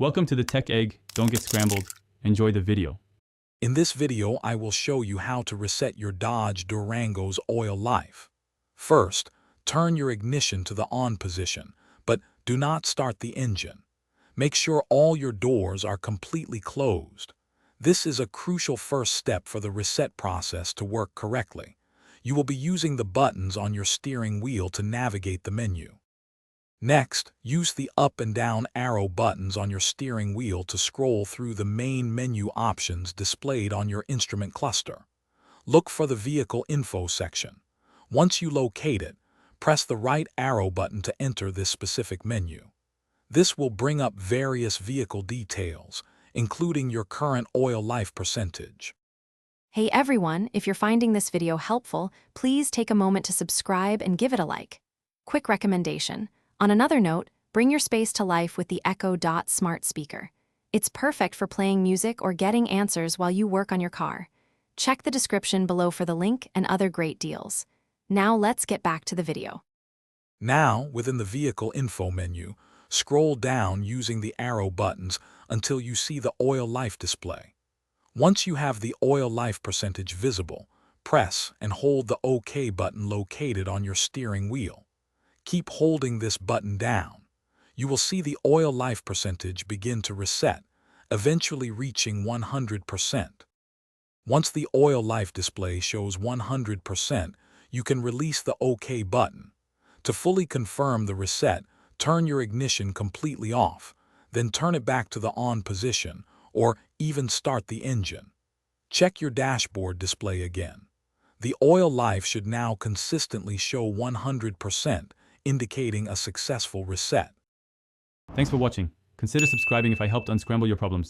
Welcome to the Tech Egg. Don't get scrambled. Enjoy the video. In this video, I will show you how to reset your Dodge Durango's oil life. First, turn your ignition to the on position, but do not start the engine. Make sure all your doors are completely closed. This is a crucial first step for the reset process to work correctly. You will be using the buttons on your steering wheel to navigate the menu. Next, use the up and down arrow buttons on your steering wheel to scroll through the main menu options displayed on your instrument cluster. Look for the Vehicle Info section. Once you locate it, press the right arrow button to enter this specific menu. This will bring up various vehicle details, including your current oil life percentage. Hey everyone, if you're finding this video helpful, please take a moment to subscribe and give it a like. Quick recommendation. On another note, bring your space to life with the Echo Dot smart speaker. It's perfect for playing music or getting answers while you work on your car. Check the description below for the link and other great deals. Now let's get back to the video. Now, within the Vehicle Info menu, scroll down using the arrow buttons until you see the oil life display. Once you have the oil life percentage visible, press and hold the OK button located on your steering wheel. Keep holding this button down. You will see the oil life percentage begin to reset, eventually reaching 100%. Once the oil life display shows 100%, you can release the OK button. To fully confirm the reset, turn your ignition completely off, then turn it back to the on position, or even start the engine. Check your dashboard display again. The oil life should now consistently show 100%, indicating a successful reset. Thanks for watching. Consider subscribing if I helped unscramble your problems.